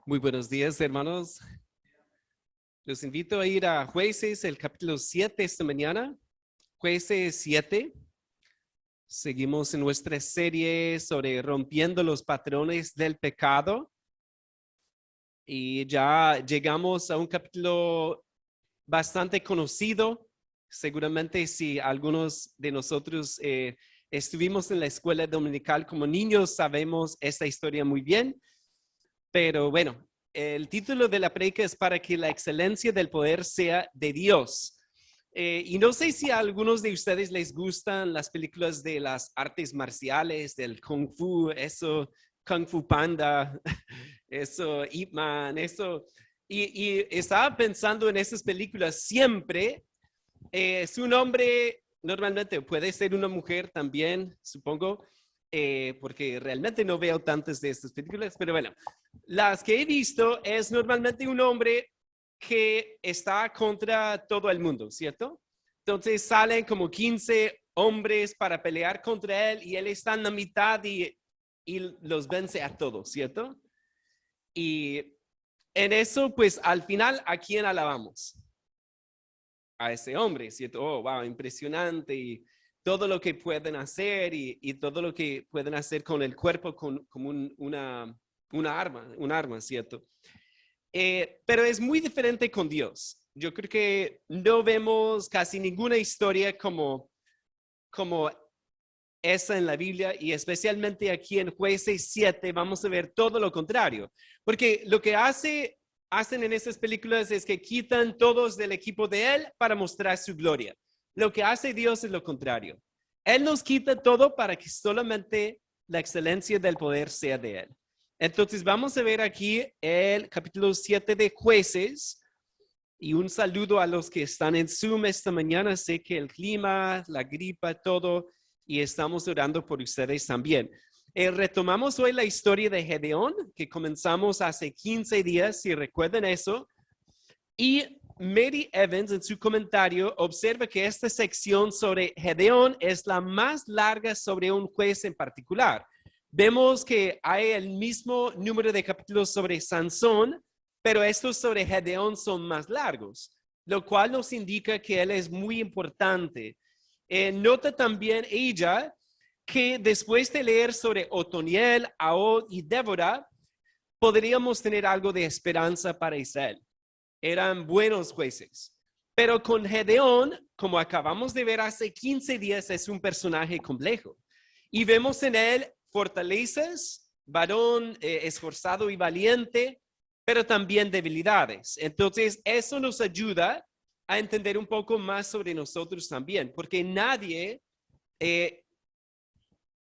Muy buenos días, hermanos. Los invito a ir a Jueces, el capítulo 7 esta mañana. Jueces 7. Seguimos en nuestra serie sobre rompiendo los patrones del pecado. Y ya llegamos a un capítulo bastante conocido. Seguramente si algunos de nosotros estuvimos en la escuela dominical como niños, sabemos esta historia muy bien. Pero bueno, el título de la prédica es para que la excelencia del poder sea de Dios. Y no sé si a algunos de ustedes les gustan las películas de las artes marciales, del Kung Fu, eso, Kung Fu Panda, eso, Ip Man, eso. Y estaba pensando en esas películas siempre. Su nombre normalmente puede ser una mujer también, supongo, porque realmente no veo tantas de estas películas, pero bueno, las que he visto es normalmente un hombre que está contra todo el mundo, ¿cierto? Entonces salen como 15 hombres para pelear contra él y él está en la mitad y los vence a todos, ¿cierto? Y en eso, pues al final, ¿a quién alabamos? A ese hombre, ¿cierto? Oh, wow, impresionante y todo lo que pueden hacer y todo lo que pueden hacer con el cuerpo como una arma, ¿cierto? Pero es muy diferente con Dios. Yo creo que no vemos casi ninguna historia como esa en la Biblia y especialmente aquí en Jueces 7 vamos a ver todo lo contrario. Porque lo que hacen en esas películas es que quitan todos del equipo de él para mostrar su gloria. Lo que hace Dios es lo contrario. Él nos quita todo para que solamente la excelencia del poder sea de él. Entonces vamos a ver aquí el capítulo 7 de Jueces y un saludo a los que están en Zoom esta mañana. Sé que el clima, la gripa, todo, y estamos orando por ustedes también. Retomamos hoy la historia de Gedeón, que comenzamos hace 15 días, si recuerdan eso. Y Mary Evans en su comentario observa que esta sección sobre Gedeón es la más larga sobre un juez en particular. Vemos que hay el mismo número de capítulos sobre Sansón, pero estos sobre Gedeón son más largos, lo cual nos indica que él es muy importante. Nota también ella que después de leer sobre Otoniel, Ahod y Débora, podríamos tener algo de esperanza para Israel. Eran buenos jueces. Pero con Gedeón, como acabamos de ver hace 15 días, es un personaje complejo. Y vemos en él fortalezas, varón esforzado y valiente, pero también debilidades. Entonces, eso nos ayuda a entender un poco más sobre nosotros también, porque nadie,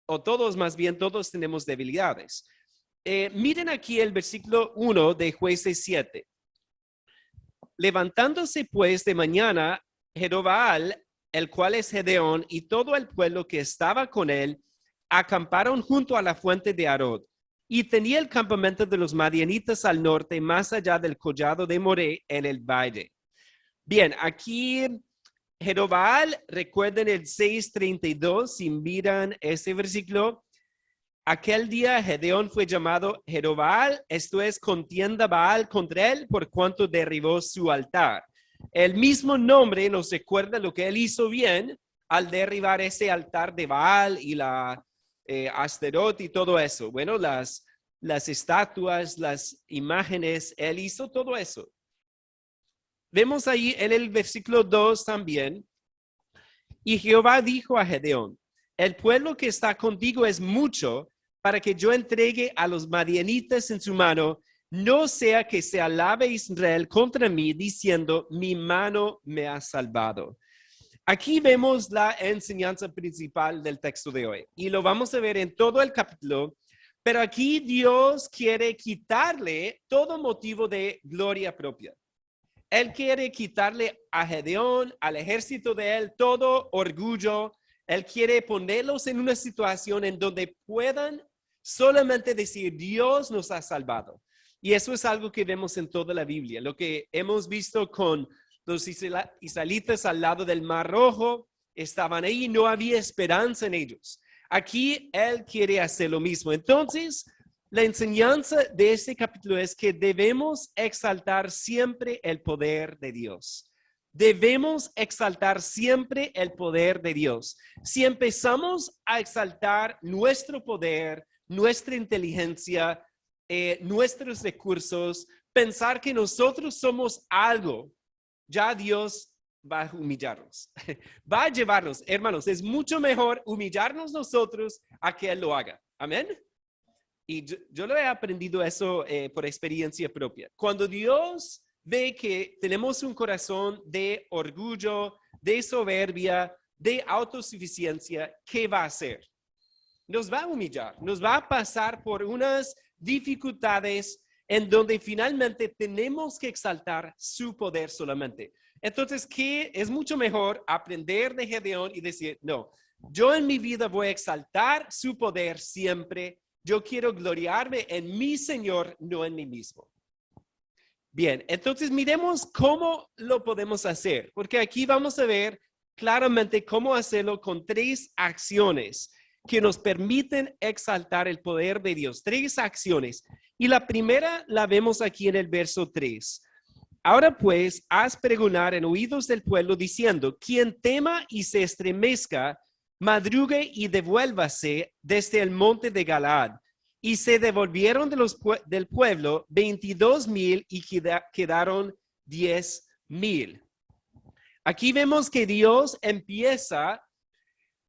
o todos más bien, todos tenemos debilidades. Miren aquí el versículo 1 de Jueces 7. Levantándose pues de mañana, Jerobbaal, el cual es Gedeón, y todo el pueblo que estaba con él, acamparon junto a la fuente de Arod. Y tenía el campamento de los madianitas al norte, más allá del collado de Moré, en el valle. Bien, aquí Jerobbaal, recuerden el 6:32, si miran ese versículo. Aquel día Gedeón fue llamado Jerobbaal, esto es contienda Baal contra él por cuanto derribó su altar. El mismo nombre nos recuerda lo que él hizo bien al derribar ese altar de Baal y la Asterot y todo eso. Bueno, las estatuas, las imágenes, él hizo todo eso. Vemos ahí en el versículo 2 también. Y Jehová dijo a Gedeón, el pueblo que está contigo es mucho para que yo entregue a los madianitas en su mano, no sea que se alabe Israel contra mí diciendo, mi mano me ha salvado. Aquí vemos la enseñanza principal del texto de hoy y lo vamos a ver en todo el capítulo, pero aquí Dios quiere quitarle todo motivo de gloria propia. Él quiere quitarle a Gedeón, al ejército de él, todo orgullo. Él quiere ponerlos en una situación en donde puedan solamente decir, Dios nos ha salvado. Y eso es algo que vemos en toda la Biblia. Lo que hemos visto con los israelitas al lado del Mar Rojo, estaban ahí, no había esperanza en ellos. Aquí Él quiere hacer lo mismo. Entonces, La enseñanza de este capítulo es que debemos exaltar siempre el poder de Dios. Debemos exaltar siempre el poder de Dios. Si empezamos a exaltar nuestro poder, nuestra inteligencia, nuestros recursos, pensar que nosotros somos algo, ya Dios va a humillarnos. Va a llevarnos, hermanos, es mucho mejor humillarnos nosotros a que Él lo haga. Amén. Y yo lo he aprendido eso por experiencia propia. Cuando Dios ve que tenemos un corazón de orgullo, de soberbia, de autosuficiencia, ¿qué va a hacer? Nos va a humillar, nos va a pasar por unas dificultades en donde finalmente tenemos que exaltar su poder solamente. Entonces, ¿qué? Es mucho mejor aprender de Gedeón y decir, no, yo en mi vida voy a exaltar su poder siempre. Yo quiero gloriarme en mi Señor, no en mí mismo. Bien, entonces miremos cómo lo podemos hacer, porque aquí vamos a ver claramente cómo hacerlo con 3 acciones que nos permiten exaltar el poder de Dios. 3 acciones. Y la primera la vemos aquí en el verso 3. Ahora pues, haz pregonar en oídos del pueblo diciendo, quien tema y se estremezca, madrugue y devuélvase desde el monte de Galaad. Y se devolvieron del pueblo 22,000 y quedaron 10,000. Aquí vemos que Dios empieza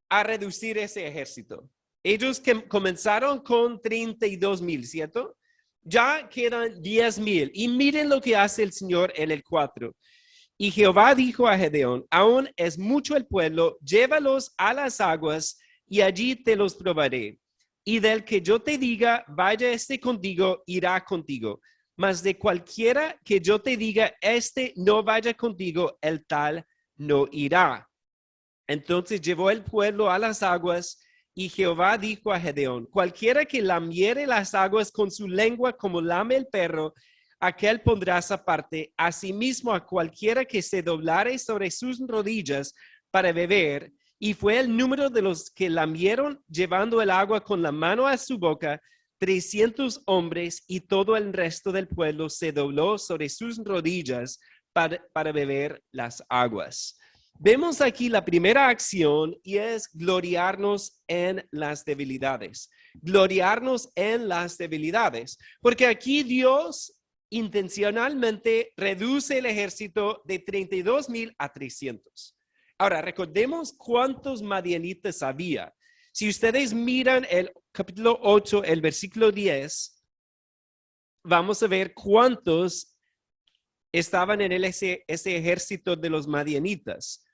a reducir ese ejército. Ellos que comenzaron con 32,000, ¿cierto? Ya quedan 10,000. Y miren lo que hace el Señor en el 4. Y Jehová dijo a Gedeón, aún es mucho el pueblo, llévalos a las aguas y allí te los probaré. Y del que yo te diga, vaya contigo, irá contigo. Mas de cualquiera que yo te diga, no vaya contigo, el tal no irá. Entonces llevó el pueblo a las aguas y Jehová dijo a Gedeón, cualquiera que lamiere las aguas con su lengua como lame el perro, aquel pondrás aparte. Asimismo a cualquiera que se doblare sobre sus rodillas para beber. Y fue el número de los que lamieron llevando el agua con la mano a su boca, 300 hombres, y todo el resto del pueblo se dobló sobre sus rodillas para beber las aguas. Vemos aquí la primera acción y es gloriarnos en las debilidades. Gloriarnos en las debilidades. Porque aquí Dios intencionalmente reduce el ejército de 32,000 a 300. Ahora, recordemos cuántos madianitas había. Si ustedes miran el capítulo 8, el versículo 10, vamos a ver cuántos estaban en ese ejército de los madianitas.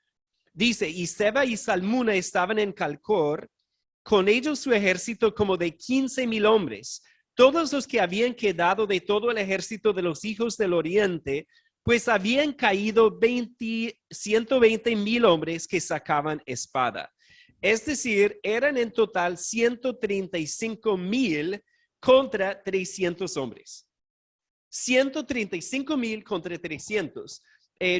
Dice, y Seba y Salmuna estaban en Calcor, con ellos su ejército como de 15,000 hombres, todos los que habían quedado de todo el ejército de los hijos del oriente, pues habían caído 120,000 hombres que sacaban espada. Es decir, eran en total 135,000 contra 300 hombres. 135,000 contra 300.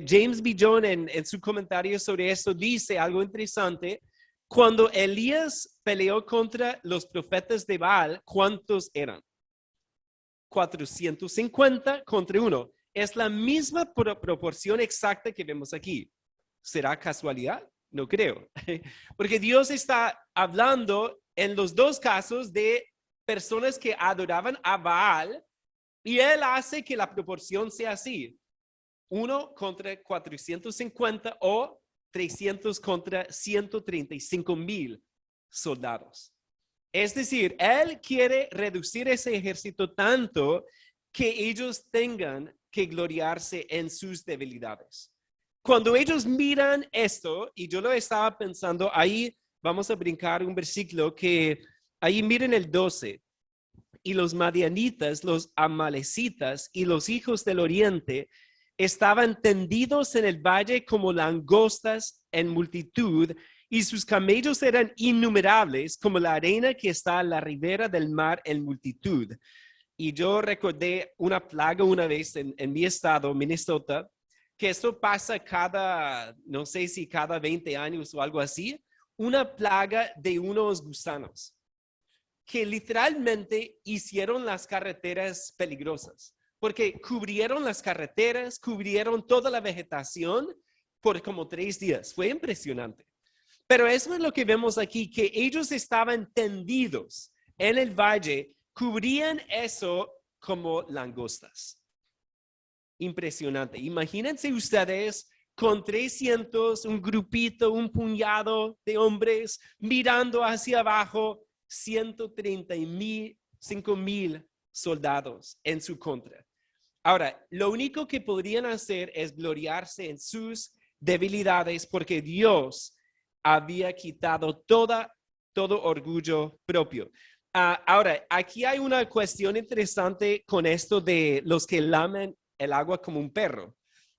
James B. John en su comentario sobre esto dice algo interesante. Cuando Elías peleó contra los profetas de Baal, ¿cuántos eran? 450 contra 1. Es la misma proporción exacta que vemos aquí. ¿Será casualidad? No creo. Porque Dios está hablando en los 2 casos de personas que adoraban a Baal y Él hace que la proporción sea así. 1 contra 450 o 300 contra 135,000 soldados. Es decir, Él quiere reducir ese ejército tanto que ellos tengan que gloriarse en sus debilidades. Cuando ellos miran esto, y yo lo estaba pensando, ahí vamos a brincar un versículo que ahí miren el 12. Y los madianitas, los amalecitas y los hijos del oriente estaban tendidos en el valle como langostas en multitud, y sus camellos eran innumerables como la arena que está a la ribera del mar en multitud. Y yo recordé una plaga una vez en mi estado, Minnesota, que esto pasa no sé si cada 20 años o algo así, una plaga de unos gusanos que literalmente hicieron las carreteras peligrosas, porque cubrieron las carreteras, cubrieron toda la vegetación por como 3 días. Fue impresionante. Pero eso es lo que vemos aquí, que ellos estaban tendidos en el valle, cubrían eso como langostas. Impresionante. Imagínense ustedes con 300, un grupito, un puñado de hombres mirando hacia abajo, 135,000 soldados en su contra. Ahora, lo único que podrían hacer es gloriarse en sus debilidades porque Dios había quitado todo orgullo propio. Ahora, aquí hay una cuestión interesante con esto de los que lamen el agua como un perro,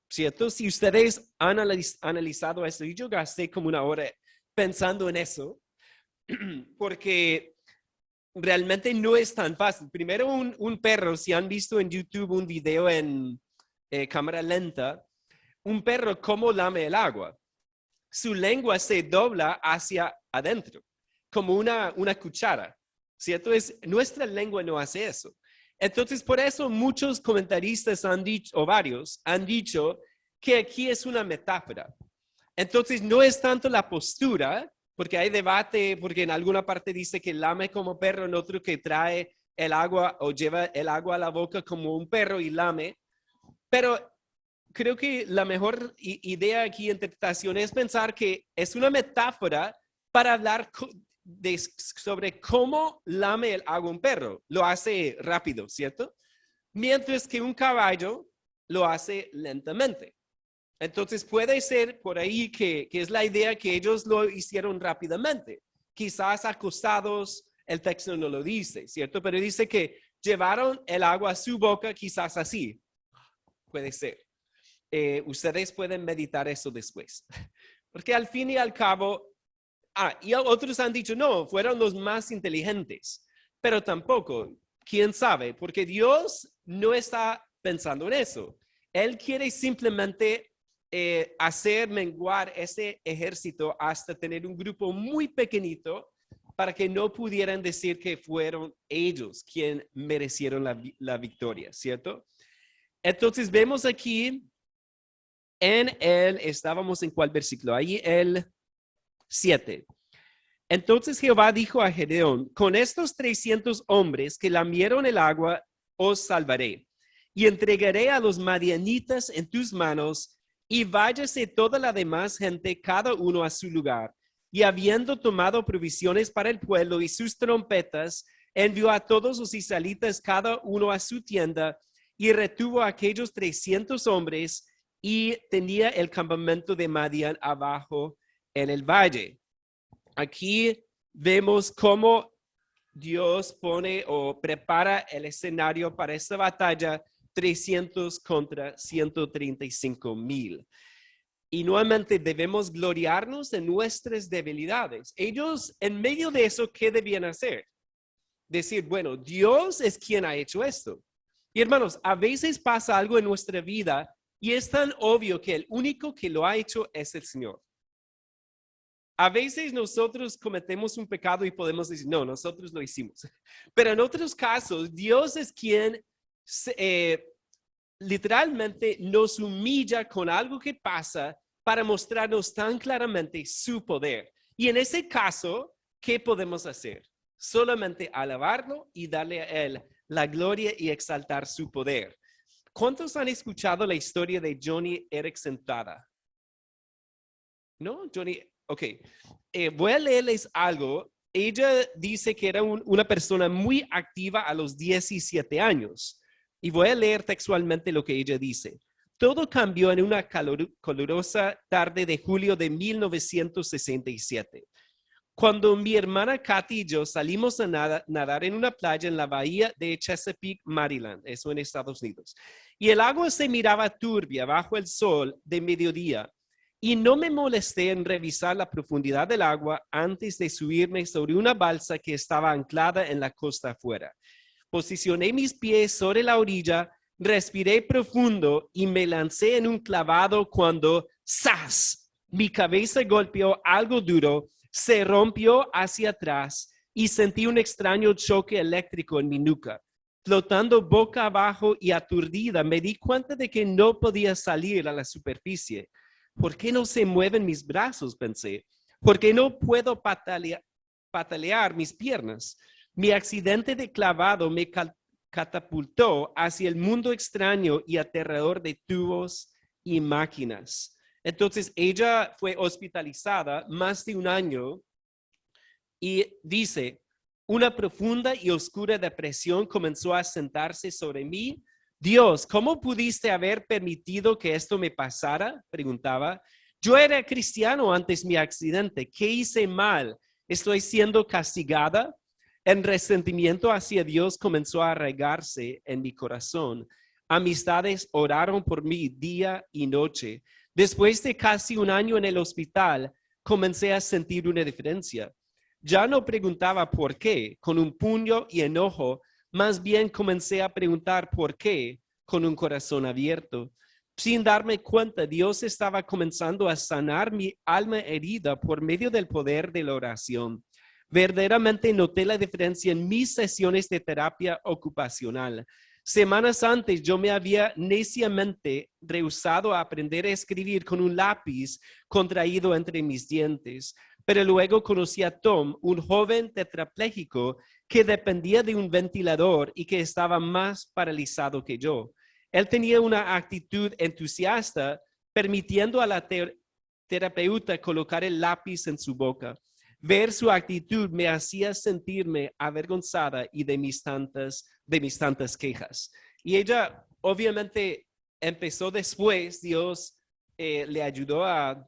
¿cierto? Si ustedes han analizado esto, y yo gasté como 1 hora pensando en eso, porque realmente no es tan fácil. Primero, un perro, si han visto en YouTube un video en cámara lenta, un perro cómo lame el agua. Su lengua se dobla hacia adentro, como una cuchara, ¿cierto? Nuestra lengua no hace eso. Entonces, por eso muchos comentaristas han dicho, o varios, han dicho que aquí es una metáfora. Entonces, no es tanto la postura, porque hay debate, porque en alguna parte dice que lame como perro, en otro que trae el agua o lleva el agua a la boca como un perro y lame. Pero creo que la mejor idea aquí, interpretación, es pensar que es una metáfora para hablar sobre cómo lame el agua un perro. Lo hace rápido, ¿cierto? Mientras que un caballo lo hace lentamente. Entonces puede ser por ahí que es la idea que ellos lo hicieron rápidamente. Quizás acostados, el texto no lo dice, ¿cierto? Pero dice que llevaron el agua a su boca, quizás así. Puede ser. Ustedes pueden meditar eso después. Porque al fin y al cabo, y otros han dicho, no, fueron los más inteligentes. Pero tampoco, quién sabe, porque Dios no está pensando en eso. Él quiere simplemente hacer menguar ese ejército hasta tener un grupo muy pequeñito para que no pudieran decir que fueron ellos quienes merecieron la victoria, ¿cierto? Entonces vemos aquí estábamos en cuál versículo, ahí el 7. Entonces Jehová dijo a Gedeón, con estos 300 hombres que lamieron el agua, os salvaré, y entregaré a los madianitas en tus manos, y váyase toda la demás gente, cada uno a su lugar. Y habiendo tomado provisiones para el pueblo y sus trompetas, envió a todos los israelitas, cada uno a su tienda, y retuvo a aquellos 300 hombres, y tenía el campamento de Madián abajo en el valle. Aquí vemos cómo Dios pone o prepara el escenario para esta batalla, 300 contra 135,000. Y nuevamente debemos gloriarnos en nuestras debilidades. Ellos, en medio de eso, ¿qué debían hacer? Decir, bueno, Dios es quien ha hecho esto. Y hermanos, a veces pasa algo en nuestra vida y es tan obvio que el único que lo ha hecho es el Señor. A veces nosotros cometemos un pecado y podemos decir, no, nosotros lo hicimos. Pero en otros casos, Dios es quien literalmente nos humilla con algo que pasa para mostrarnos tan claramente su poder. Y en ese caso, ¿qué podemos hacer? Solamente alabarlo y darle a Él la gloria y exaltar su poder. ¿Cuántos han escuchado la historia de Joni Eareckson Tada? ¿No? Joni, ok. Voy a leerles algo. Ella dice que era una persona muy activa a los 17 años. Y voy a leer textualmente lo que ella dice. Todo cambió en una calurosa tarde de julio de 1967. Cuando mi hermana Katy y yo salimos a nadar en una playa en la bahía de Chesapeake, Maryland, eso en Estados Unidos. Y el agua se miraba turbia bajo el sol de mediodía. Y no me molesté en revisar la profundidad del agua antes de subirme sobre una balsa que estaba anclada en la costa afuera. Posicioné mis pies sobre la orilla, respiré profundo y me lancé en un clavado cuando ¡zas! Mi cabeza golpeó algo duro, se rompió hacia atrás y sentí un extraño choque eléctrico en mi nuca. Flotando boca abajo y aturdida, me di cuenta de que no podía salir a la superficie. ¿Por qué no se mueven mis brazos?, pensé. ¿Por qué no puedo patalear mis piernas? Mi accidente de clavado me catapultó hacia el mundo extraño y aterrador de tubos y máquinas. Entonces, ella fue hospitalizada más de un año y dice, una profunda y oscura depresión comenzó a sentarse sobre mí. Dios, ¿cómo pudiste haber permitido que esto me pasara?, preguntaba. Yo era cristiano antes mi accidente. ¿Qué hice mal? ¿Estoy siendo castigada? El resentimiento hacia Dios comenzó a arraigarse en mi corazón. Amistades oraron por mí día y noche. Después de casi un año en el hospital, comencé a sentir una diferencia. Ya no preguntaba por qué con un puño y enojo, más bien comencé a preguntar por qué con un corazón abierto. Sin darme cuenta, Dios estaba comenzando a sanar mi alma herida por medio del poder de la oración. Verdaderamente noté la diferencia en mis sesiones de terapia ocupacional. Semanas antes yo me había neciamente rehusado a aprender a escribir con un lápiz contraído entre mis dientes. Pero luego conocí a Tom, un joven tetrapléjico que dependía de un ventilador y que estaba más paralizado que yo. Él tenía una actitud entusiasta, permitiendo a la terapeuta colocar el lápiz en su boca. Ver su actitud me hacía sentirme avergonzada y de mis tantas quejas. Y ella, obviamente, empezó después, Dios le ayudó a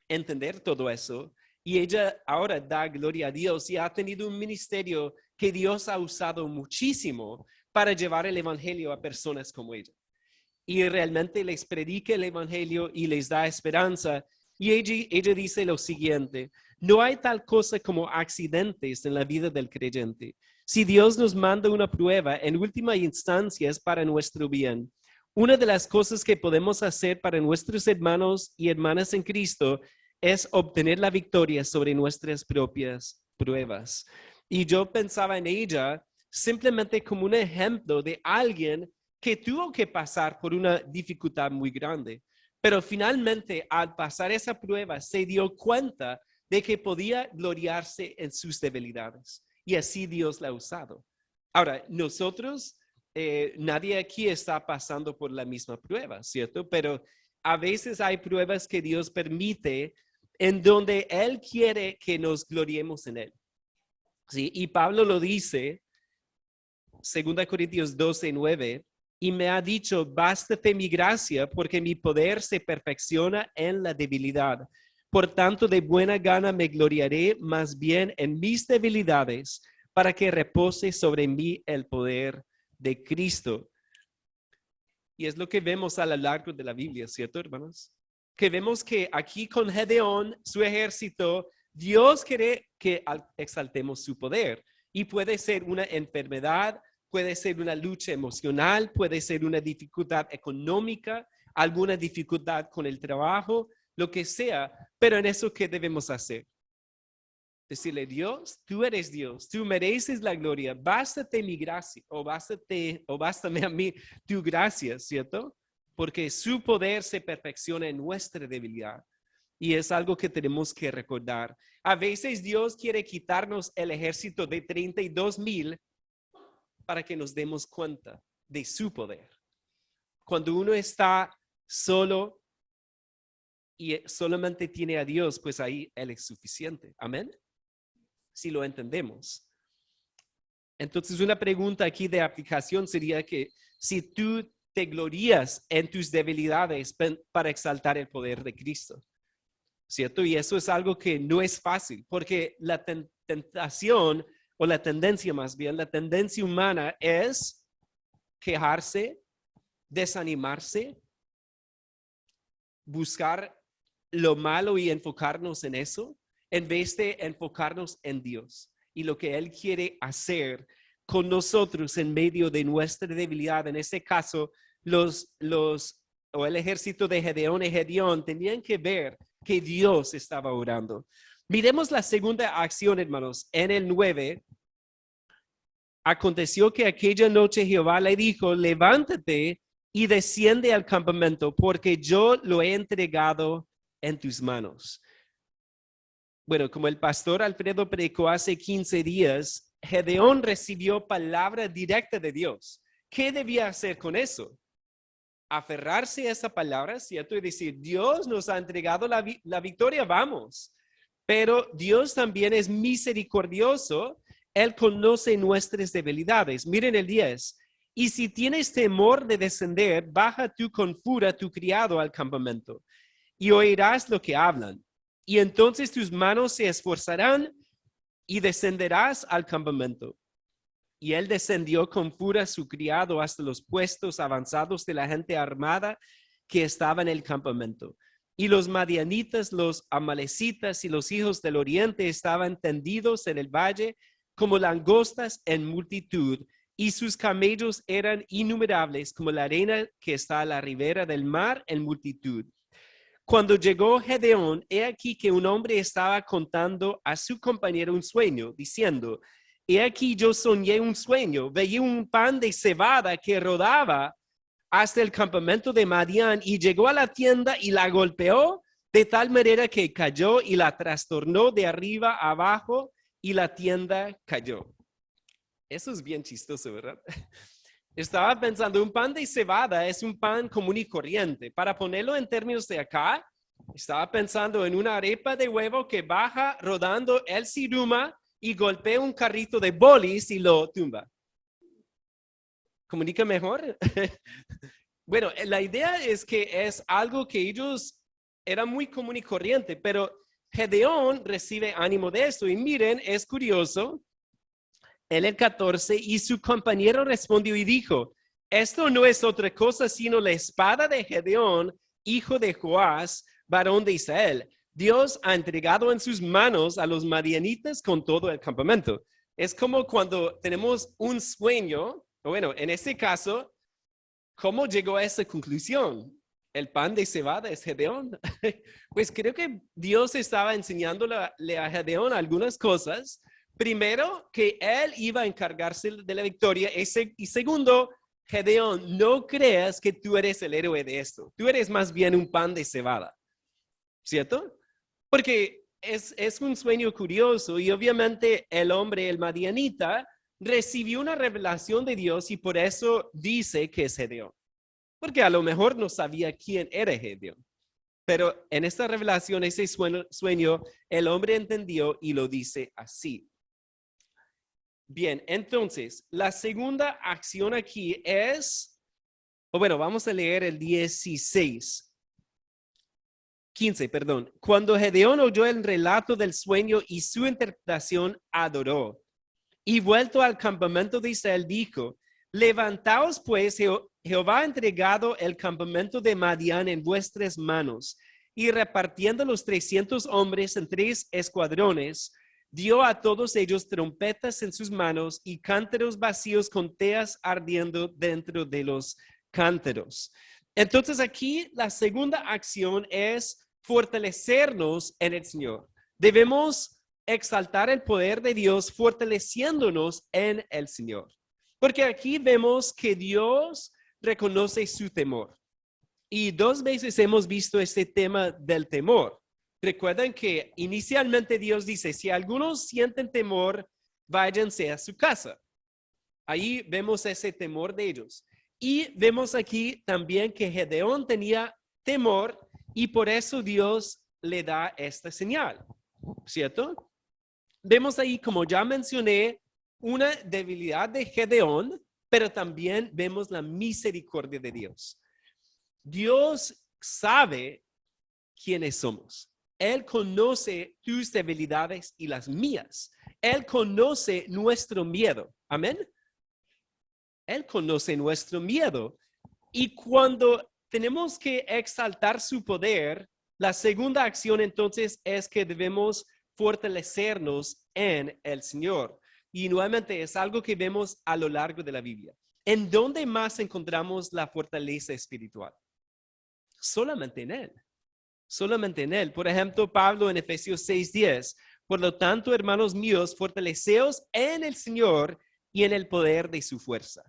entender todo eso. Y ella ahora da gloria a Dios y ha tenido un ministerio que Dios ha usado muchísimo para llevar el evangelio a personas como ella. Y realmente les predica el evangelio y les da esperanza. Y ella dice lo siguiente: no hay tal cosa como accidentes en la vida del creyente. Si Dios nos manda una prueba, en última instancia es para nuestro bien. Una de las cosas que podemos hacer para nuestros hermanos y hermanas en Cristo es obtener la victoria sobre nuestras propias pruebas. Y yo pensaba en ella simplemente como un ejemplo de alguien que tuvo que pasar por una dificultad muy grande, pero finalmente al pasar esa prueba se dio cuenta de que podía gloriarse en sus debilidades y así Dios la ha usado. Ahora, nosotros, nadie aquí está pasando por la misma prueba, ¿cierto? Pero a veces hay pruebas que Dios permite en donde Él quiere que nos gloriemos en Él. ¿Sí? Y Pablo lo dice, 2 Corintios 12:9, y me ha dicho, bástate mi gracia, porque mi poder se perfecciona en la debilidad. Por tanto, de buena gana me gloriaré más bien en mis debilidades, para que repose sobre mí el poder de Cristo. Y es lo que vemos a lo largo de la Biblia, ¿cierto, hermanos? Que vemos que aquí con Gedeón, su ejército, Dios quiere que exaltemos su poder. Y puede ser una enfermedad, puede ser una lucha emocional, puede ser una dificultad económica, alguna dificultad con el trabajo, lo que sea. Pero en eso, ¿qué debemos hacer? Decirle, Dios, tú eres Dios, tú mereces la gloria, bástate mi gracia, o bástame a mí tu gracia, ¿cierto? Porque su poder se perfecciona en nuestra debilidad. Y es algo que tenemos que recordar. A veces Dios quiere quitarnos el ejército de 32,000 para que nos demos cuenta de su poder. Cuando uno está solo y solamente tiene a Dios, pues ahí Él es suficiente. Amén. Si lo entendemos. Entonces, una pregunta aquí de aplicación sería que si tú te glorías en tus debilidades para exaltar el poder de Cristo, ¿cierto? Y eso es algo que no es fácil, porque la tentación, o la tendencia más bien, la tendencia humana es quejarse, desanimarse, buscar lo malo y enfocarnos en eso, en vez de enfocarnos en Dios y lo que Él quiere hacer con nosotros en medio de nuestra debilidad. En este caso, el ejército de Gedeón y Gedeón tenían que ver que Dios estaba orando. Miremos la segunda acción, hermanos, en el 9. Aconteció que aquella noche Jehová le dijo, levántate y desciende al campamento, porque yo lo he entregado en tus manos. Bueno, como el pastor Alfredo predicó hace 15 días, Gedeón recibió palabra directa de Dios. ¿Qué debía hacer con eso? Aferrarse a esa palabra, ¿cierto? Y decir, Dios nos ha entregado la victoria, vamos. Pero Dios también es misericordioso. Él conoce nuestras debilidades. Miren el 10. Y si tienes temor de descender, baja tú con furia tu criado al campamento y oirás lo que hablan. Y entonces tus manos se esforzarán y descenderás al campamento. Y él descendió con furia su criado hasta los puestos avanzados de la gente armada que estaba en el campamento. Y los madianitas, los amalecitas y los hijos del oriente estaban tendidos en el valle como langostas en multitud, y sus camellos eran innumerables como la arena que está a la ribera del mar en multitud. Cuando llegó Gedeón, he aquí que un hombre estaba contando a su compañero un sueño, diciendo, he aquí yo soñé un sueño, veía un pan de cebada que rodaba hasta el campamento de Madián y llegó a la tienda y la golpeó de tal manera que cayó y la trastornó de arriba a abajo y la tienda cayó. Eso es bien chistoso, ¿verdad? Estaba pensando, un pan de cebada es un pan común y corriente. Para ponerlo en términos de acá, estaba pensando en una arepa de huevo que baja rodando el siruma y golpea un carrito de bolis y lo tumba. ¿Comunica mejor? Bueno, la idea es que es algo que ellos era muy común y corriente, pero Gedeón recibe ánimo de esto. Y miren, es curioso. En el 14, y su compañero respondió y dijo, esto no es otra cosa sino la espada de Gedeón, hijo de Joás, varón de Israel. Dios ha entregado en sus manos a los madianitas con todo el campamento. Es como cuando tenemos un sueño, bueno, en este caso, ¿cómo llegó a esa conclusión? El pan de cebada es Gedeón. Pues creo que Dios estaba enseñándole a Gedeón algunas cosas. Primero, que él iba a encargarse de la victoria. Y segundo, Gedeón, no creas que tú eres el héroe de esto. Tú eres más bien un pan de cebada. ¿Cierto? Porque es un sueño curioso y obviamente el hombre, el madianita, recibió una revelación de Dios y por eso dice que es Gedeón. Porque a lo mejor no sabía quién era Gedeón. Pero en esta revelación, ese sueño, el hombre entendió y lo dice así. Bien, entonces, la segunda acción aquí es, vamos a leer el 15, perdón. Cuando Gedeón oyó el relato del sueño y su interpretación, adoró. Y vuelto al campamento de Israel, dijo, levantaos pues, Jehová ha entregado el campamento de Madián en vuestras manos. Y repartiendo los 300 hombres en 3 escuadrones, dio a todos ellos trompetas en sus manos y cántaros vacíos con teas ardiendo dentro de los cántaros. Entonces aquí la segunda acción es fortalecernos en el Señor. Debemos exaltar el poder de Dios fortaleciéndonos en el Señor. Porque aquí vemos que Dios reconoce su temor. Y 2 veces hemos visto este tema del temor. Recuerden que inicialmente Dios dice, si algunos sienten temor, váyanse a su casa. Ahí vemos ese temor de ellos. Y vemos aquí también que Gedeón tenía temor y por eso Dios le da esta señal, ¿cierto? Vemos ahí, como ya mencioné, una debilidad de Gedeón, pero también vemos la misericordia de Dios. Dios sabe quiénes somos. Él conoce tus debilidades y las mías. Él conoce nuestro miedo. Amén. Él conoce nuestro miedo. Y cuando tenemos que exaltar su poder, la segunda acción entonces es que debemos fortalecernos en el Señor. Y nuevamente es algo que vemos a lo largo de la Biblia. ¿En dónde más encontramos la fortaleza espiritual? Solamente en Él. solamente en Él. Por ejemplo, Pablo en Efesios 6:10, por lo tanto, hermanos míos, fortaleceos en el Señor y en el poder de su fuerza.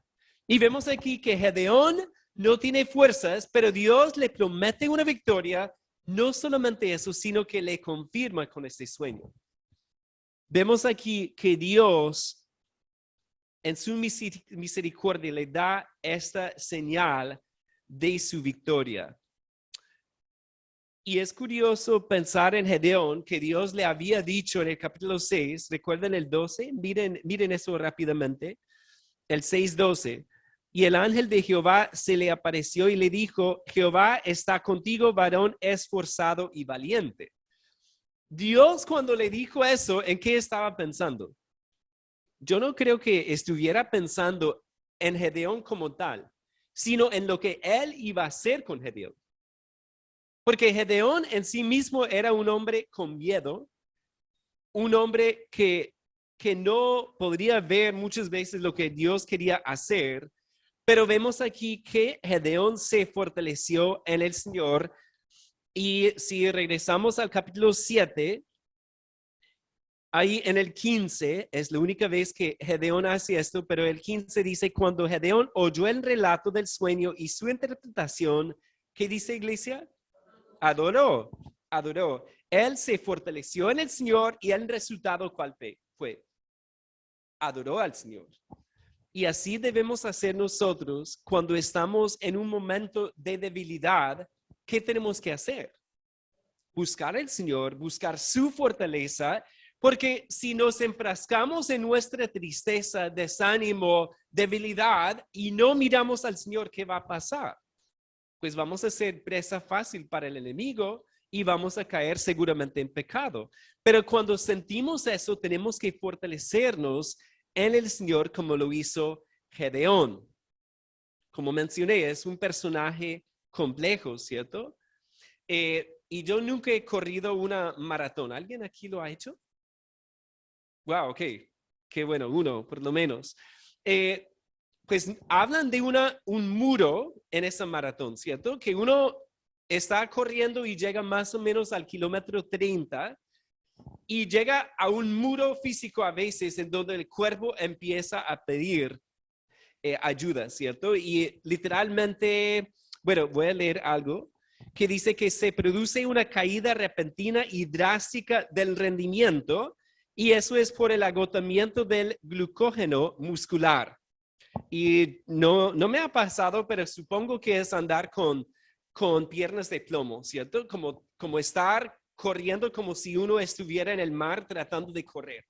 Y vemos aquí que Gedeón no tiene fuerzas, pero Dios le promete una victoria, no solamente eso, sino que le confirma con este sueño. Vemos aquí que Dios en su misericordia le da esta señal de su victoria. Y es curioso pensar en Gedeón, que Dios le había dicho en el capítulo 6, recuerden el 12, miren eso rápidamente, el 6:12. Y el ángel de Jehová se le apareció y le dijo, Jehová está contigo, varón esforzado y valiente. Dios cuando le dijo eso, ¿en qué estaba pensando? Yo no creo que estuviera pensando en Gedeón como tal, sino en lo que él iba a hacer con Gedeón. Porque Gedeón en sí mismo era un hombre con miedo, un hombre que no podría ver muchas veces lo que Dios quería hacer, pero vemos aquí que Gedeón se fortaleció en el Señor. Y si regresamos al capítulo 7, ahí en el 15, es la única vez que Gedeón hace esto, pero el 15 dice, cuando Gedeón oyó el relato del sueño y su interpretación, ¿qué dice iglesia? Adoró. Él se fortaleció en el Señor y el resultado, ¿cuál fue? Adoró al Señor. Y así debemos hacer nosotros cuando estamos en un momento de debilidad. ¿Qué tenemos que hacer? Buscar al Señor, buscar su fortaleza, porque si nos enfrascamos en nuestra tristeza, desánimo, debilidad y no miramos al Señor, ¿qué va a pasar? Pues vamos a ser presa fácil para el enemigo y vamos a caer seguramente en pecado. Pero cuando sentimos eso, tenemos que fortalecernos en el Señor como lo hizo Gedeón. Como mencioné, es un personaje complejo, ¿cierto? Y yo nunca he corrido una maratón. ¿Alguien aquí lo ha hecho? Wow, ok. Qué bueno, uno por lo menos. Pues hablan de un muro en esa maratón, ¿cierto? Que uno está corriendo y llega más o menos al kilómetro 30 y llega a un muro físico a veces en donde el cuerpo empieza a pedir ayuda, ¿cierto? Y literalmente, bueno, voy a leer algo que dice que se produce una caída repentina y drástica del rendimiento y eso es por el agotamiento del glucógeno muscular. Y no me ha pasado, pero supongo que es andar con piernas de plomo, ¿cierto? Como estar corriendo como si uno estuviera en el mar tratando de correr.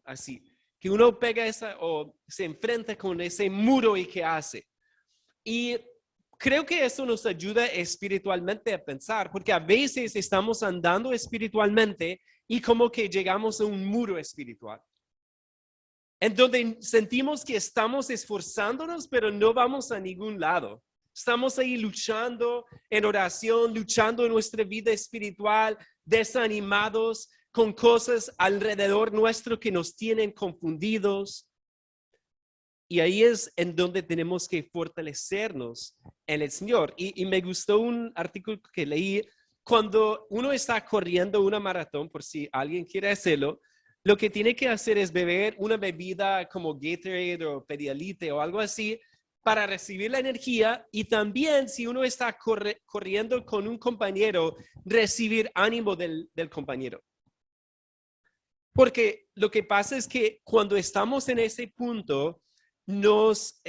Así, que uno pega esa o se enfrenta con ese muro y ¿qué hace? Y creo que eso nos ayuda espiritualmente a pensar, porque a veces estamos andando espiritualmente y como que llegamos a un muro espiritual, en donde sentimos que estamos esforzándonos, pero no vamos a ningún lado. Estamos ahí luchando en oración, luchando en nuestra vida espiritual, desanimados con cosas alrededor nuestro que nos tienen confundidos. Y ahí es en donde tenemos que fortalecernos en el Señor. Y me gustó un artículo que leí. Cuando uno está corriendo una maratón, por si alguien quiere hacerlo, lo que tiene que hacer es beber una bebida como Gatorade o Pedialyte o algo así para recibir la energía, y también si uno está corriendo con un compañero, recibir ánimo del compañero. Porque lo que pasa es que cuando estamos en ese punto, nos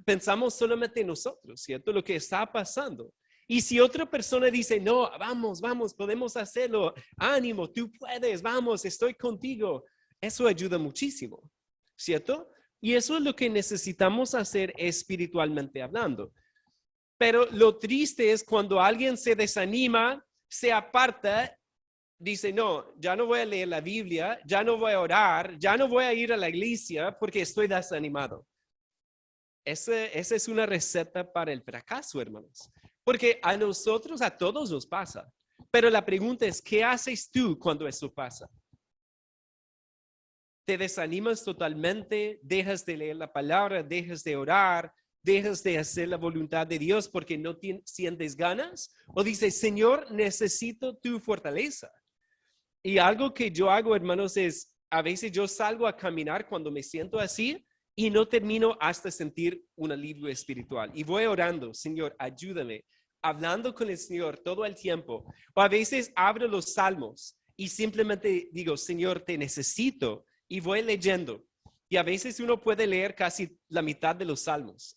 pensamos solamente en nosotros, ¿cierto? Lo que está pasando. Y si otra persona dice, no, vamos, podemos hacerlo, ánimo, tú puedes, vamos, estoy contigo, eso ayuda muchísimo, ¿cierto? Y eso es lo que necesitamos hacer espiritualmente hablando. Pero lo triste es cuando alguien se desanima, se aparta, dice, no, ya no voy a leer la Biblia, ya no voy a orar, ya no voy a ir a la iglesia porque estoy desanimado. Esa es una receta para el fracaso, hermanos. Porque a nosotros, a todos nos pasa. Pero la pregunta es, ¿qué haces tú cuando eso pasa? ¿Te desanimas totalmente? ¿Dejas de leer la palabra? ¿Dejas de orar? dejas de hacer la voluntad de Dios porque no sientes ganas, o dices, Señor, necesito tu fortaleza. Y algo que yo hago, hermanos, es a veces yo salgo a caminar cuando me siento así y no termino hasta sentir un alivio espiritual. Y voy orando, Señor, ayúdame, hablando con el Señor todo el tiempo. O a veces abro los salmos y simplemente digo, Señor, te necesito, y voy leyendo. Y a veces uno puede leer casi la mitad de los salmos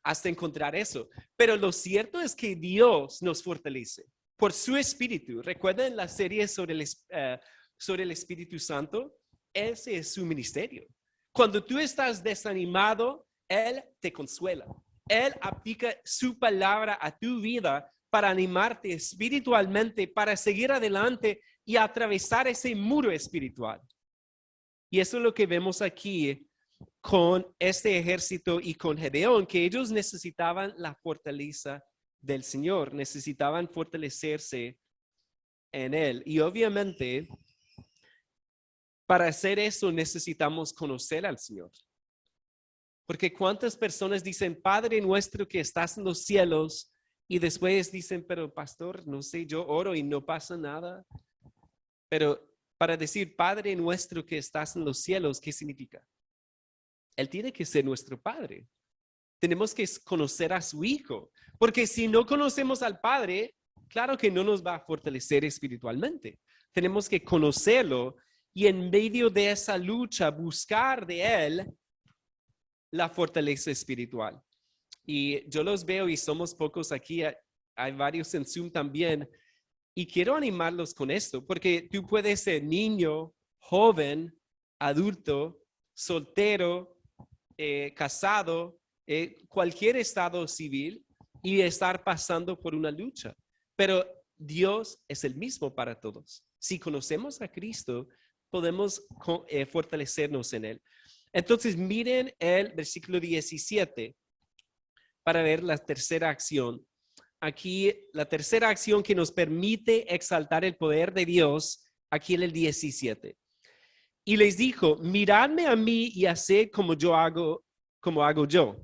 hasta encontrar eso. Pero lo cierto es que Dios nos fortalece por su Espíritu. ¿Recuerdan la serie sobre el Espíritu Santo? Ese es su ministerio. Cuando tú estás desanimado, Él te consuela. Él aplica su palabra a tu vida para animarte espiritualmente, para seguir adelante y atravesar ese muro espiritual. Y eso es lo que vemos aquí con este ejército y con Gedeón, que ellos necesitaban la fortaleza del Señor, necesitaban fortalecerse en Él. Y obviamente, para hacer eso necesitamos conocer al Señor. Porque cuántas personas dicen, Padre nuestro que estás en los cielos, y después dicen, pero pastor, no sé, yo oro y no pasa nada. Pero para decir, Padre nuestro que estás en los cielos, ¿qué significa? Él tiene que ser nuestro Padre. Tenemos que conocer a su Hijo, porque si no conocemos al Padre, claro que no nos va a fortalecer espiritualmente. Tenemos que conocerlo y en medio de esa lucha buscar de Él la fortaleza espiritual. Y yo los veo y somos pocos aquí, hay varios en Zoom también, y quiero animarlos con esto, porque tú puedes ser niño, joven, adulto, soltero, casado, cualquier estado civil y estar pasando por una lucha. Pero Dios es el mismo para todos. Si conocemos a Cristo, podemos fortalecernos en Él. Entonces, miren el versículo 17 para ver la tercera acción. Aquí, la tercera acción que nos permite exaltar el poder de Dios, aquí en el 17. Y les dijo, miradme a mí y haced como hago yo.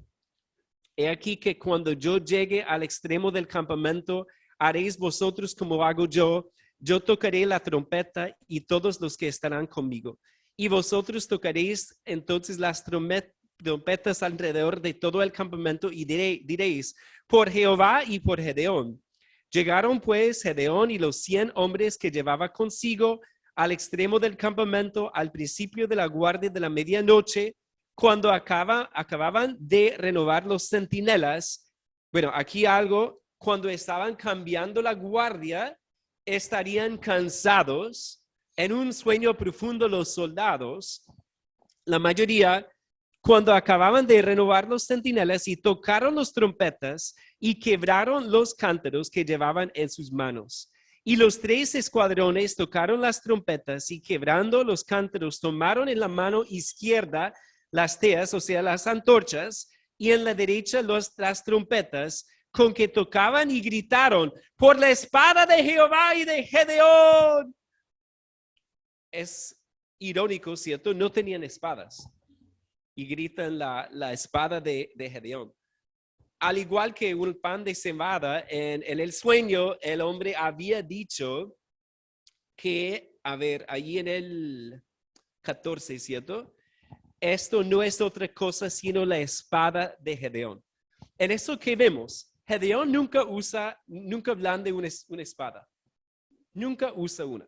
He aquí que cuando yo llegue al extremo del campamento, haréis vosotros como hago yo. Yo tocaré la trompeta y todos los que estarán conmigo. Y vosotros tocaréis entonces las trompetas alrededor de todo el campamento y diréis, por Jehová y por Gedeón. Llegaron pues Gedeón y los 100 hombres que llevaba consigo al extremo del campamento al principio de la guardia de la medianoche, cuando acababan de renovar los centinelas. Bueno, aquí algo, cuando estaban cambiando la guardia, estarían cansados, en un sueño profundo los soldados, la mayoría, cuando acababan de renovar los centinelas y tocaron los trompetas y quebraron los cántaros que llevaban en sus manos. Y los 3 escuadrones tocaron las trompetas y quebrando los cántaros tomaron en la mano izquierda las teas, o sea, las antorchas, y en la derecha las trompetas, con que tocaban y gritaron, por la espada de Jehová y de Gedeón. Es irónico, ¿cierto? No tenían espadas y gritan la espada de Gedeón. Al igual que un pan de cebada, en el sueño el hombre había dicho que, a ver, allí en el 14, ¿cierto? Esto no es otra cosa sino la espada de Gedeón. En eso que vemos, Gedeón nunca blande una espada. Nunca usa una.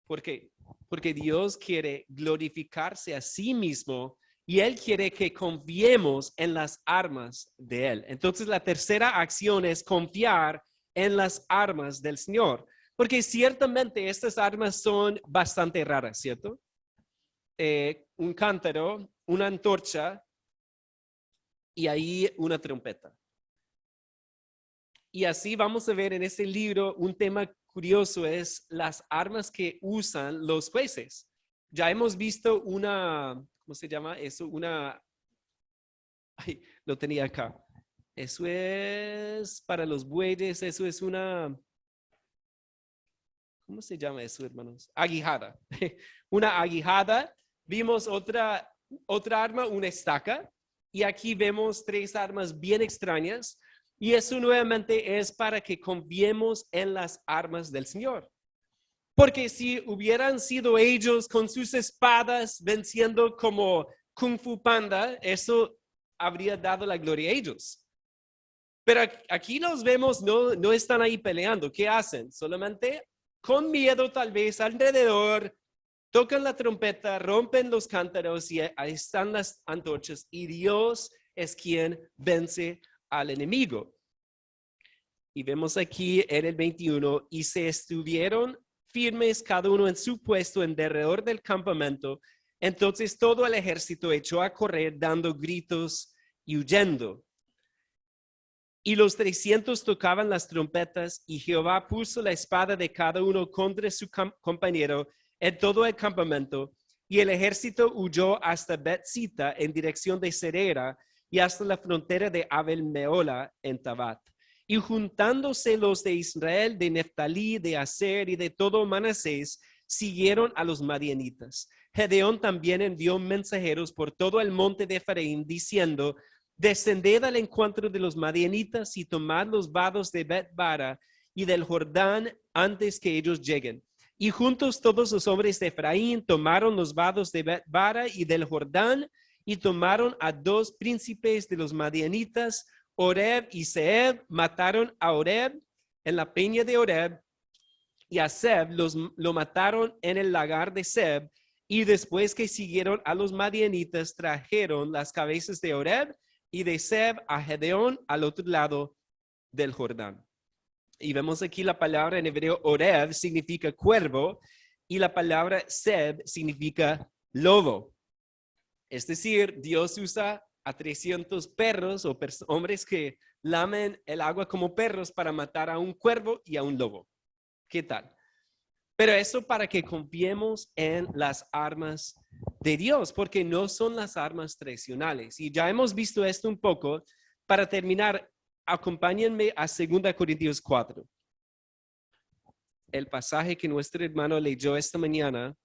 ¿Por qué? Porque Dios quiere glorificarse a sí mismo y Él quiere que confiemos en las armas de Él. Entonces la tercera acción es confiar en las armas del Señor. Porque ciertamente estas armas son bastante raras, ¿cierto? Un cántaro, una antorcha y ahí una trompeta. Y así vamos a ver en este libro un tema curioso, es las armas que usan los jueces. Ya hemos visto una, ¿cómo se llama eso? Lo tenía acá. Eso es para los bueyes, eso es una, ¿cómo se llama eso, hermanos? Aguijada. Una aguijada. Vimos otra arma, una estaca. Y aquí vemos tres armas bien extrañas. Y eso nuevamente es para que confiemos en las armas del Señor. Porque si hubieran sido ellos con sus espadas venciendo como Kung Fu Panda, eso habría dado la gloria a ellos. Pero aquí los vemos, no están ahí peleando. ¿Qué hacen? Solamente con miedo tal vez alrededor, tocan la trompeta, rompen los cántaros y ahí están las antorchas y Dios es quien vence al enemigo. Y vemos aquí en el 21, y se estuvieron firmes cada uno en su puesto en derredor del campamento. Entonces todo el ejército echó a correr dando gritos y huyendo. Y los 300 tocaban las trompetas y Jehová puso la espada de cada uno contra su compañero en todo el campamento. Y el ejército huyó hasta Bet-sita en dirección de Serera y hasta la frontera de Abel-meola en Tabat. Y juntándose los de Israel, de Neftalí, de Aser y de todo Manasés, siguieron a los madianitas. Gedeón también envió mensajeros por todo el monte de Efraín, diciendo: descended al encuentro de los madianitas y tomad los vados de Bet-bara y del Jordán antes que ellos lleguen. Y juntos todos los hombres de Efraín tomaron los vados de Bet-bara y del Jordán y tomaron a dos príncipes de los madianitas, Oreb y Zeeb. Mataron a Oreb en la peña de Oreb y a Zeeb lo mataron en el lagar de Zeeb. Y después que siguieron a los madianitas, trajeron las cabezas de Oreb y de Zeeb a Gedeón al otro lado del Jordán. Y vemos aquí la palabra en hebreo Oreb significa cuervo y la palabra Zeeb significa lobo. Es decir, Dios usa a 300 perros o hombres que lamen el agua como perros para matar a un cuervo y a un lobo. ¿Qué tal? Pero eso para que confiemos en las armas de Dios, porque no son las armas tradicionales. Y ya hemos visto esto un poco. Para terminar, acompáñenme a 2 Corintios 4. El pasaje que nuestro hermano leyó esta mañana.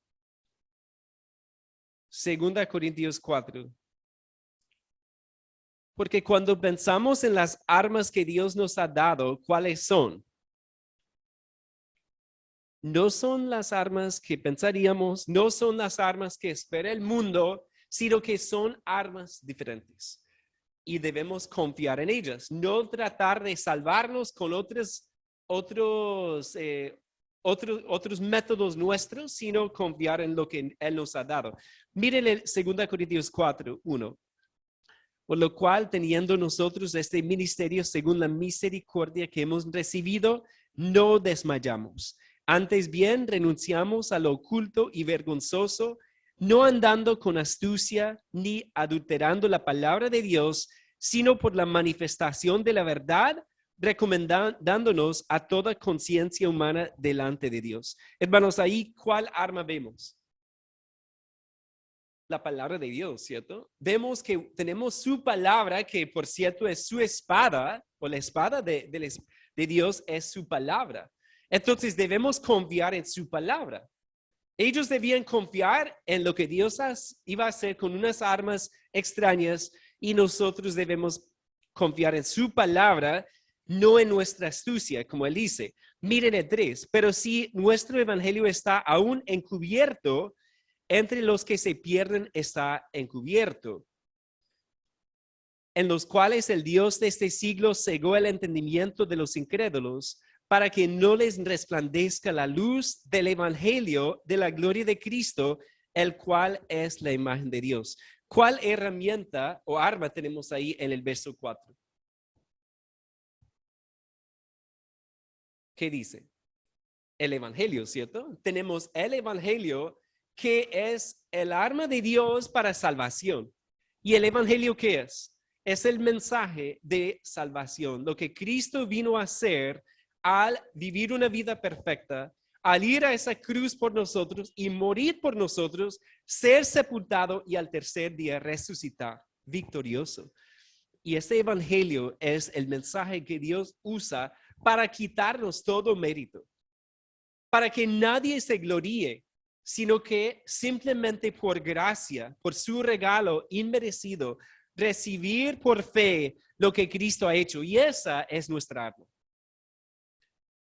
2 Corintios 4. Porque cuando pensamos en las armas que Dios nos ha dado, ¿cuáles son? No son las armas que pensaríamos, no son las armas que espera el mundo, sino que son armas diferentes. Y debemos confiar en ellas, no tratar de salvarnos con otros métodos nuestros, sino confiar en lo que Él nos ha dado. Miren el 2 Corintios 4, 1. Por lo cual, teniendo nosotros este ministerio según la misericordia que hemos recibido, no desmayamos. Antes bien, renunciamos a lo oculto y vergonzoso, no andando con astucia ni adulterando la palabra de Dios, sino por la manifestación de la verdad, recomendándonos a toda conciencia humana delante de Dios. Hermanos, ahí, ¿cuál arma vemos? La palabra de Dios, ¿cierto? Vemos que tenemos su palabra, que por cierto es su espada, o la espada de Dios es su palabra. Entonces debemos confiar en su palabra. Ellos debían confiar en lo que Dios iba a hacer con unas armas extrañas y nosotros debemos confiar en su palabra, no en nuestra astucia, como él dice. Miren el 3, pero si nuestro evangelio está aún encubierto, entre los que se pierden está encubierto, en los cuales el Dios de este siglo cegó el entendimiento de los incrédulos, para que no les resplandezca la luz del evangelio de la gloria de Cristo, el cual es la imagen de Dios. ¿Cuál herramienta o arma tenemos ahí en el verso 4? ¿Qué dice? El evangelio, ¿cierto? Tenemos el evangelio, que es el arma de Dios para salvación. ¿Y el evangelio qué es? Es el mensaje de salvación, lo que Cristo vino a hacer al vivir una vida perfecta, al ir a esa cruz por nosotros y morir por nosotros, ser sepultado y al tercer día resucitar victorioso. Y este evangelio es el mensaje que Dios usa para quitarnos todo mérito, para que nadie se gloríe, sino que simplemente por gracia, por su regalo inmerecido, recibir por fe lo que Cristo ha hecho. Y esa es nuestra arma.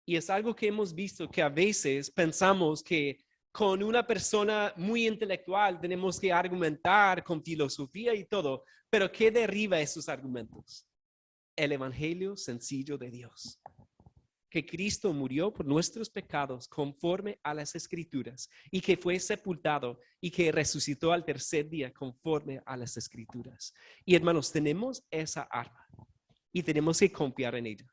Y es algo que hemos visto que a veces pensamos que con una persona muy intelectual tenemos que argumentar con filosofía y todo, pero ¿qué derriba esos argumentos? El evangelio sencillo de Dios. Que Cristo murió por nuestros pecados conforme a las Escrituras y que fue sepultado y que resucitó al tercer día conforme a las Escrituras. Y hermanos, tenemos esa arma y tenemos que confiar en ella.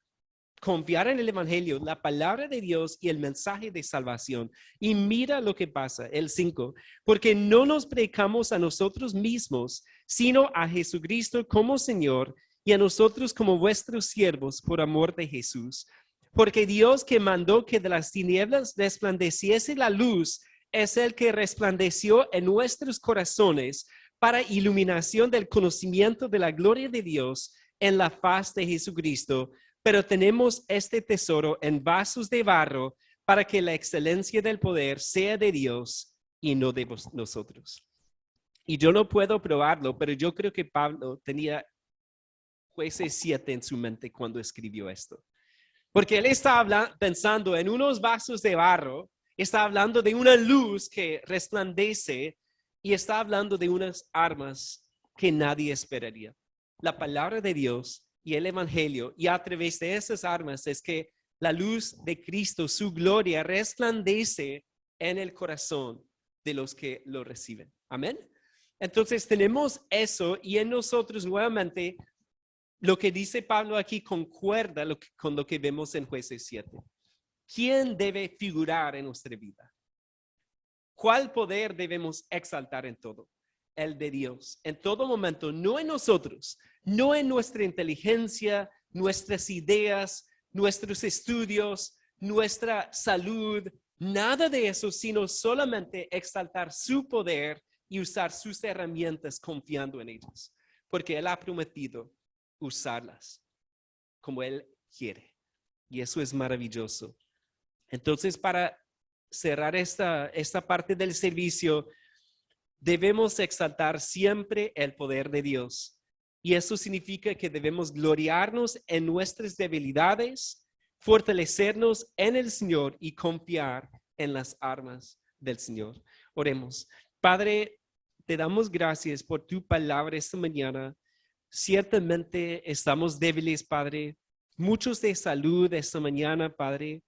Confiar en el evangelio, la palabra de Dios y el mensaje de salvación. Y mira lo que pasa, el 5, porque no nos predicamos a nosotros mismos, sino a Jesucristo como Señor y a nosotros como vuestros siervos por amor de Jesús. Porque Dios que mandó que de las tinieblas resplandeciese la luz, es el que resplandeció en nuestros corazones para iluminación del conocimiento de la gloria de Dios en la faz de Jesucristo. Pero tenemos este tesoro en vasos de barro para que la excelencia del poder sea de Dios y no de nosotros. Y yo no puedo probarlo, pero yo creo que Pablo tenía Jueces 7 en su mente cuando escribió esto. Porque él está pensando en unos vasos de barro, está hablando de una luz que resplandece y está hablando de unas armas que nadie esperaría. La palabra de Dios y el evangelio, y a través de esas armas es que la luz de Cristo, su gloria, resplandece en el corazón de los que lo reciben. Amén. Entonces tenemos eso y en nosotros nuevamente lo que dice Pablo aquí concuerda con lo que vemos en Jueces 7. ¿Quién debe figurar en nuestra vida? ¿Cuál poder debemos exaltar en todo? El de Dios, en todo momento, no en nosotros, no en nuestra inteligencia, nuestras ideas, nuestros estudios, nuestra salud, nada de eso, sino solamente exaltar su poder y usar sus herramientas confiando en ellas, porque Él ha prometido usarlas como Él quiere. Y eso es maravilloso. Entonces, para cerrar esta parte del servicio, debemos exaltar siempre el poder de Dios. Y eso significa que debemos gloriarnos en nuestras debilidades, fortalecernos en el Señor y confiar en las armas del Señor. Oremos. Padre, te damos gracias por tu palabra esta mañana. Ciertamente estamos débiles, Padre. Muchos de salud esta mañana, Padre.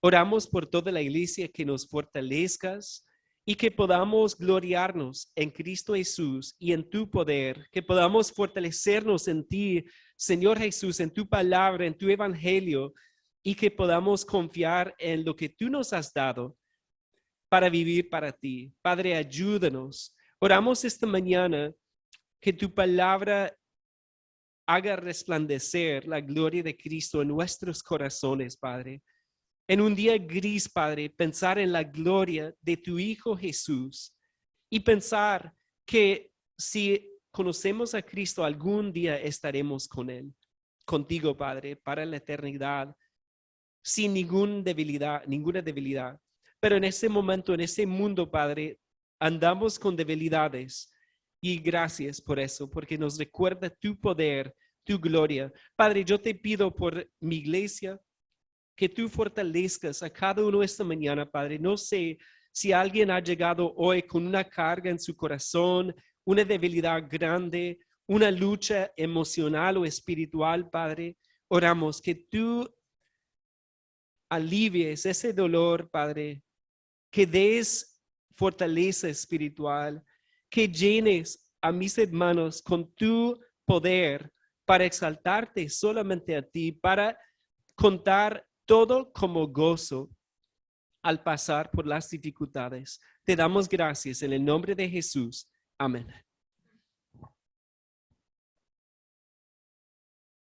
Oramos por toda la iglesia que nos fortalezcas y que podamos gloriarnos en Cristo Jesús y en tu poder, que podamos fortalecernos en ti, Señor Jesús, en tu palabra, en tu evangelio, y que podamos confiar en lo que tú nos has dado para vivir para ti. Padre, ayúdanos. Oramos esta mañana que tu palabra haga resplandecer la gloria de Cristo en nuestros corazones, Padre. En un día gris, Padre, pensar en la gloria de tu Hijo Jesús y pensar que si conocemos a Cristo, algún día estaremos con Él, contigo, Padre, para la eternidad, sin ninguna debilidad. Pero en ese momento, en ese mundo, Padre, andamos con debilidades y gracias por eso, porque nos recuerda tu poder, tu gloria. Padre, yo te pido por mi iglesia, que tú fortalezcas a cada uno esta mañana, Padre. No sé si alguien ha llegado hoy con una carga en su corazón, una debilidad grande, una lucha emocional o espiritual, Padre. Oramos que tú alivies ese dolor, Padre, que des fortaleza espiritual, que llenes a mis hermanos con tu poder para exaltarte solamente a ti, para contar todo como gozo al pasar por las dificultades. Te damos gracias en el nombre de Jesús. Amén.